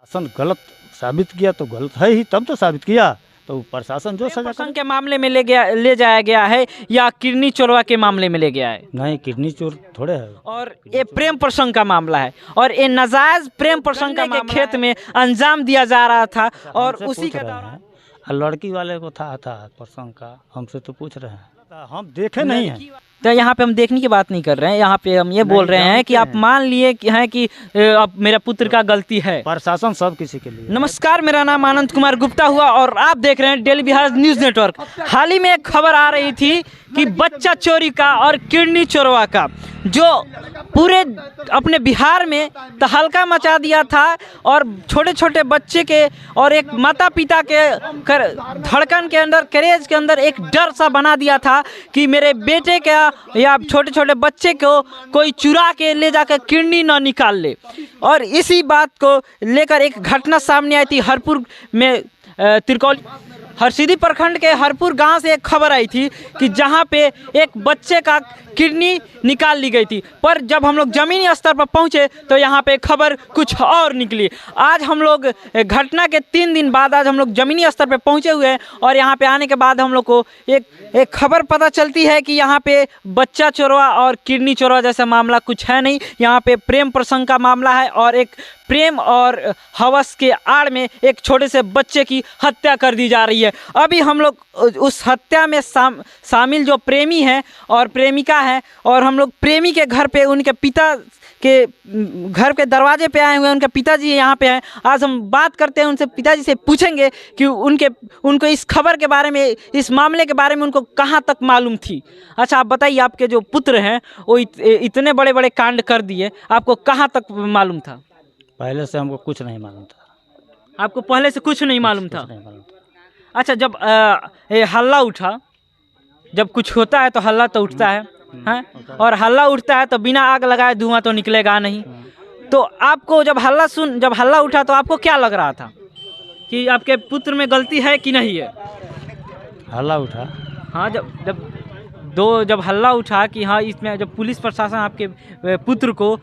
शासन गलत साबित किया तो गलत है ही, तब तो साबित किया तो प्रशासन जो सजा प्रशासन के मामले में ले जाया गया है या किडनी चोरवा के मामले में ले गया है? नहीं, किडनी चोर थोड़े है। और ये प्रेम प्रसंग का मामला है और ये नाजायज प्रेम प्रसंग के खेत में अंजाम दिया जा रहा था और उसी के दौरान लड़की वाले को था प्रसंग का, हमसे तो पूछ रहे हैं, हम देखे नहीं हैं। तो यहाँ पे हम देखने की बात नहीं कर रहे हैं, यहाँ पे हम ये बोल रहे हैं कि आप मान लिए कि अब मेरा पुत्र का गलती है। प्रशासन सब किसी के लिए। नमस्कार, मेरा नाम आनंद कुमार गुप्ता हुआ और आप देख रहे हैं डेली बिहार न्यूज़ नेटवर्क। हाल ही में एक खबर आ रही थी कि बच्चा चोरी का और किडनी चोरवा का जो पूरे अपने बिहार में तहलका मचा दिया था और छोटे छोटे बच्चे के और एक माता पिता के धड़कन के अंदर, करेज के अंदर एक डर सा बना दिया था कि मेरे बेटे का या छोटे छोटे बच्चे को कोई चुरा के ले जाकर किडनी ना निकाल ले। और इसी बात को लेकर एक घटना सामने आई थी हरपुर में, हरसिद्धि प्रखंड के हरपुर गांव से एक खबर आई थी कि जहां पे एक बच्चे का किडनी निकाल ली गई थी। पर जब हम लोग ज़मीनी स्तर पर पहुंचे तो यहां पे खबर कुछ और निकली। आज हम लोग घटना के 3 दिन बाद आज हम लोग ज़मीनी स्तर पर पहुंचे हुए हैं और यहां पे आने के बाद हम लोग को एक खबर पता चलती है कि यहां पे बच्चा चोरवा और किडनी चोरवा जैसा मामला कुछ है नहीं। यहाँ पे प्रेम प्रसंग का मामला है और एक प्रेम और हवस के आड़ में एक छोटे से बच्चे की हत्या कर दी जा रही है। अभी हम लोग उस हत्या में शामिल जो प्रेमी हैं और प्रेमिका हैं और हम लोग प्रेमी के घर पे, उनके पिता के घर के दरवाजे पे आए हुए हैं, उनके पिताजी यहाँ पे हैं। आज हम बात करते हैं उनसे, पिताजी से पूछेंगे कि उनको इस खबर के बारे में, इस मामले के बारे में उनको कहाँ तक मालूम थी। अच्छा, आप बताइए, आपके जो पुत्र हैं वो इतने बड़े बड़े कांड कर दिए, आपको कहाँ तक मालूम था? पहले से हमको कुछ नहीं मालूम था। आपको पहले से कुछ नहीं मालूम था? नहीं मालूम था। अच्छा, जब हल्ला उठा, जब कुछ होता है तो हल्ला तो उठता है, हैं? और हल्ला उठता है तो बिना आग लगाए धुआं तो निकलेगा नहीं। तो आपको जब हल्ला उठा तो आपको क्या लग रहा था कि आपके पुत्र में गलती है कि नहीं है? हल्ला उठा, हाँ, जब हल्ला उठा कि हाँ, इसमें जब पुलिस प्रशासन आपके पुत्र को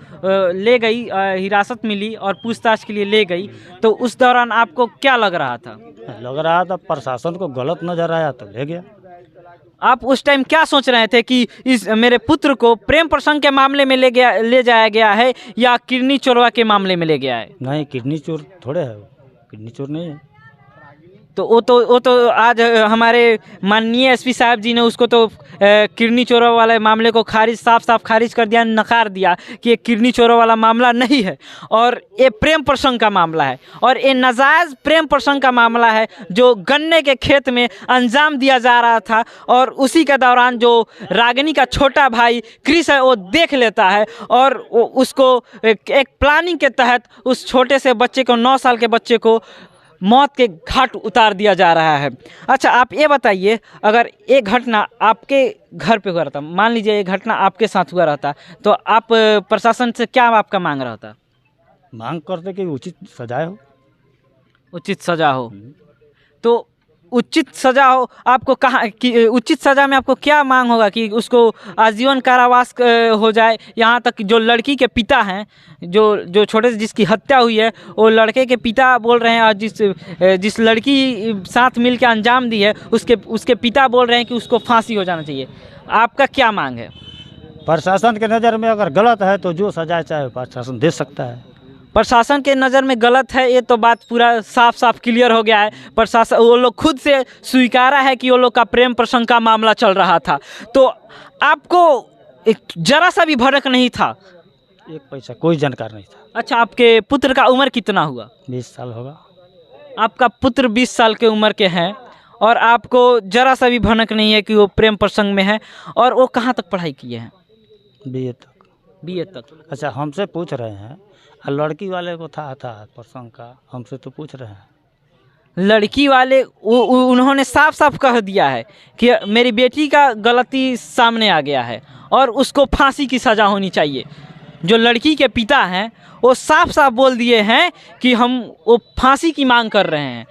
ले गई, हिरासत मिली और पूछताछ के लिए ले गई, तो उस दौरान आपको क्या लग रहा था? लग रहा था प्रशासन को गलत नजर आया तो ले गया। आप उस टाइम क्या सोच रहे थे कि इस मेरे पुत्र को प्रेम प्रसंग के मामले में ले जाया गया है या किडनी चोरवा के मामले में ले गया है? नहीं, किडनी चोर थोड़े है, किडनी चोर नहीं है। तो वो तो आज हमारे माननीय एसपी साहब जी ने उसको तो किडनी चोरवा वाले मामले को साफ साफ खारिज कर दिया, नकार दिया कि ये किडनी चोरवा वाला मामला नहीं है और ये प्रेम प्रसंग का मामला है और ये नाजायज़ प्रेम प्रसंग का मामला है जो गन्ने के खेत में अंजाम दिया जा रहा था। और उसी के दौरान जो रागिनी का छोटा भाई क्रिस है वो देख लेता है और उसको एक प्लानिंग के तहत उस छोटे से बच्चे को, 9 साल के बच्चे को मौत के घाट उतार दिया जा रहा है। अच्छा, आप ये बताइए, अगर ये घटना आपके घर पे हुआ रहता, मान लीजिए ये घटना आपके साथ हुआ रहता, तो आप प्रशासन से क्या आपका मांग रहा था? मांग करते कि उचित सजा हो। उचित सजा हो। तो उचित सजा हो, आपको कहाँ कि उचित सज़ा में आपको क्या मांग होगा कि उसको आजीवन कारावास हो जाए? यहाँ तक जो लड़की के पिता हैं, जो छोटे से जिसकी हत्या हुई है, वो लड़के के पिता बोल रहे हैं और जिस लड़की साथ मिल के अंजाम दी है उसके पिता बोल रहे हैं कि उसको फांसी हो जाना चाहिए। आपका क्या मांग है? प्रशासन के नज़र में अगर गलत है तो जो सजा चाहे प्रशासन दे सकता है। प्रशासन के नज़र में गलत है, ये तो बात पूरा साफ साफ क्लियर हो गया है। प्रशासन, वो लोग खुद से स्वीकारा है कि वो लोग का प्रेम प्रसंग का मामला चल रहा था, तो आपको एक जरा सा भी भड़क नहीं था? एक पैसा कोई जानकार नहीं था। अच्छा, आपके पुत्र का उम्र कितना हुआ? 20 साल होगा। आपका पुत्र 20 साल के उम्र के हैं और आपको जरा सा भी भनक नहीं है कि वो प्रेम प्रसंग में है। और वो कहाँ तक पढ़ाई किए हैं? BA तक। BA तक। अच्छा, हमसे पूछ रहे हैं, लड़की वाले को था प्रसंग का, हमसे तो पूछ रहे हैं। लड़की वाले उन्होंने साफ साफ कह दिया है कि मेरी बेटी का गलती सामने आ गया है और उसको फांसी की सज़ा होनी चाहिए। जो लड़की के पिता हैं वो साफ साफ बोल दिए हैं कि हम वो फांसी की मांग कर रहे हैं।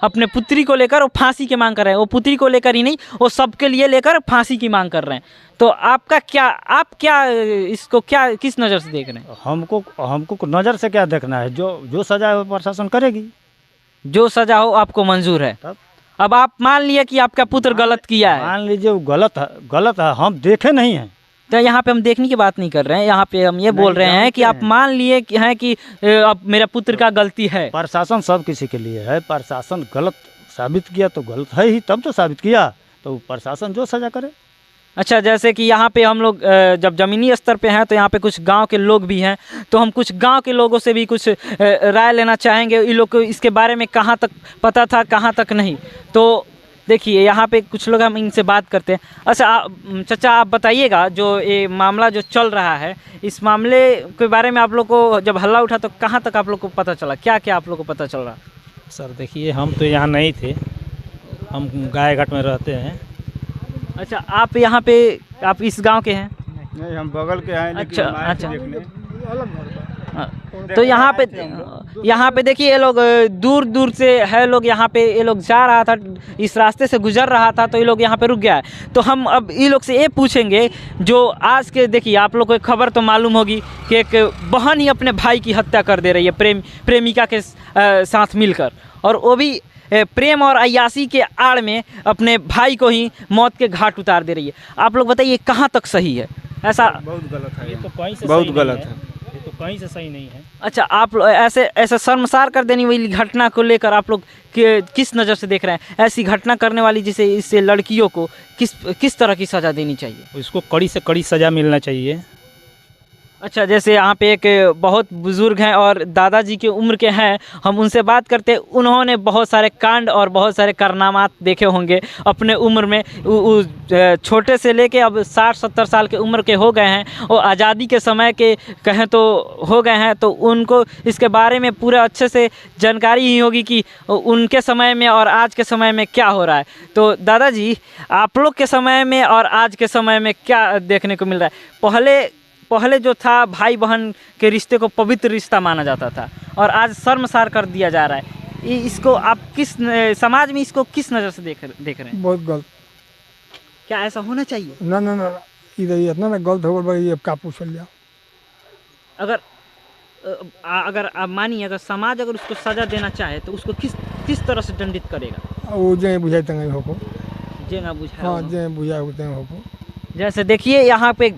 अपने पुत्री को लेकर वो फांसी की मांग कर रहे हैं। वो पुत्री को लेकर ही नहीं, वो सबके लिए लेकर फांसी की मांग कर रहे हैं। तो आपका क्या, आप क्या इसको क्या किस नज़र से देख रहे हैं? हमको नज़र से क्या देखना है, जो सजा है वो प्रशासन करेगी। जो सजा हो आपको मंजूर है। तब अब आप मान लिया कि आपका पुत्र गलत किया है, मान लीजिए वो गलत है, हम देखे नहीं हैं। तो यहाँ पे हम देखने की बात नहीं कर रहे हैं, यहाँ पे हम ये बोल रहे हैं कि आप मान लिए कि हैं कि अब मेरा पुत्र का गलती है। प्रशासन सब किसी के लिए है, प्रशासन गलत साबित किया तो गलत है ही, तब तो साबित किया, तो प्रशासन जो सजा करे। अच्छा, जैसे कि यहाँ पे हम लोग जब ज़मीनी स्तर पे हैं तो यहाँ पे कुछ गांव के लोग भी हैं, तो हम कुछ गांव के लोगों से भी कुछ राय लेना चाहेंगे। इन लोग को इसके बारे में कहाँ तक पता था, कहाँ तक नहीं। तो देखिए यहाँ पे कुछ लोग, हम इनसे बात करते हैं। अच्छा चाचा, आप बताइएगा जो ये मामला जो चल रहा है, इस मामले के बारे में आप लोग को जब हल्ला उठा तो कहाँ तक आप लोग को पता चला, क्या क्या आप लोग को पता चल रहा? सर देखिए, हम तो यहाँ नहीं थे, हम गायघाट में रहते हैं। अच्छा, आप यहाँ पे, आप इस गांव के हैं? नहीं, हम बगल के हैं, लेकिन अच्छा, हम आए थे अच्छा। देखने। तो यहाँ पे देखिए, ये लोग दूर दूर से है लोग, यहाँ पे ये लोग जा रहा था, इस रास्ते से गुजर रहा था, तो ये लोग यहाँ पे रुक गया है। तो हम अब ये लोग से ये पूछेंगे, जो आज के, देखिए आप लोग को एक खबर तो मालूम होगी कि एक बहन ही अपने भाई की हत्या कर दे रही है प्रेमिका के साथ मिलकर, और वो भी प्रेम और अय्यासी के आड़ में अपने भाई को ही मौत के घाट उतार दे रही है। आप लोग बताइए कहाँ तक सही है? ऐसा बहुत गलत है, ये तो कहीं से बहुत सही गलत नहीं है। ये तो कहीं से सही नहीं है। अच्छा, आप ऐसे शर्मसार कर देने वाली घटना को लेकर आप लोग किस नज़र से देख रहे हैं? ऐसी घटना करने वाली जिसे इससे लड़कियों को किस तरह की सज़ा देनी चाहिए? इसको कड़ी से कड़ी सज़ा मिलना चाहिए। अच्छा, जैसे यहाँ पे एक बहुत बुज़ुर्ग हैं और दादाजी की उम्र के हैं, हम उनसे बात करते हैं। उन्होंने बहुत सारे कांड और बहुत सारे कारनामात देखे होंगे अपने उम्र में। छोटे से लेके अब 60-70 साल के उम्र के हो गए हैं, और आज़ादी के समय के कहें तो हो गए हैं, तो उनको इसके बारे में पूरे अच्छे से जानकारी ही होगी कि उनके समय में और आज के समय में क्या हो रहा है। तो दादाजी, आप लोग के समय में और आज के समय में क्या देखने को मिल रहा है? पहले जो था, भाई बहन के रिश्ते को पवित्र रिश्ता माना जाता था, और आज शर्मसार कर दिया जा रहा है। इसको आप समाज में इसको किस नज़र से देख रहे हैं? बहुत गलत। क्या ऐसा होना चाहिए? ना ना ना, इधर इतना ना गलत हो गई, अब का पूछल जाओ। अगर आप मानिए, अगर समाज अगर उसको सज़ा देना चाहे तो उसको किस तरह से दंडित करेगा? वो जे बुझाए तंगे होको। जे ना बुझाए। हाँ, जे बुझाए तंगे होको। जैसे देखिए, यहाँ पे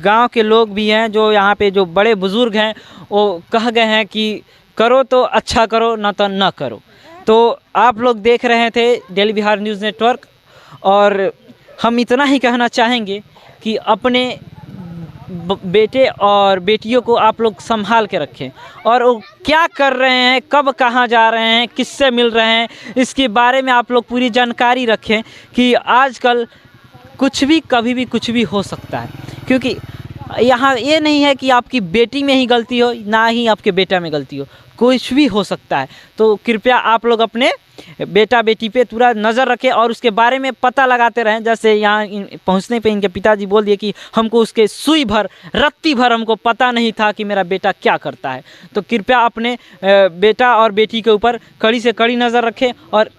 गांव के लोग भी हैं, जो यहाँ पे जो बड़े बुज़ुर्ग हैं, वो कह गए हैं कि करो तो अच्छा करो, ना तो ना करो। तो आप लोग देख रहे थे डेली बिहार न्यूज़ नेटवर्क, और हम इतना ही कहना चाहेंगे कि अपने बेटे और बेटियों को आप लोग संभाल के रखें, और वो क्या कर रहे हैं, कब कहाँ जा रहे हैं, किससे मिल रहे हैं, इसके बारे में आप लोग पूरी जानकारी रखें। कि आजकल कुछ भी कभी भी कुछ भी हो सकता है, क्योंकि यहाँ ये नहीं है कि आपकी बेटी में ही गलती हो, ना ही आपके बेटा में गलती हो, कुछ भी हो सकता है। तो कृपया आप लोग अपने बेटा बेटी पे पूरा नज़र रखें और उसके बारे में पता लगाते रहें। जैसे यहाँ पहुँचने पे इनके पिताजी बोल दिए कि हमको उसके सुई भर, रत्ती भर हमको पता नहीं था कि मेरा बेटा क्या करता है। तो कृपया अपने बेटा और बेटी के ऊपर कड़ी से कड़ी नज़र रखें और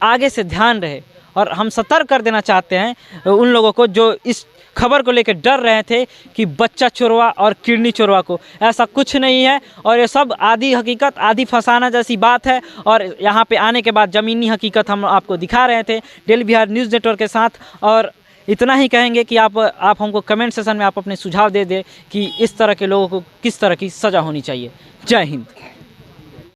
आगे से ध्यान रहे। और हम सतर्क कर देना चाहते हैं उन लोगों को जो इस खबर को लेकर डर रहे थे कि बच्चा चोरवा और किडनी चोरवा को, ऐसा कुछ नहीं है। और ये सब आधी हकीकत, आधी फसाना जैसी बात है। और यहाँ पे आने के बाद ज़मीनी हकीकत हम आपको दिखा रहे थे डेली बिहार न्यूज़ नेटवर्क के साथ। और इतना ही कहेंगे कि आप हमको कमेंट सेशन में आप अपने सुझाव दे दें कि इस तरह के लोगों को किस तरह की सज़ा होनी चाहिए। जय हिंद।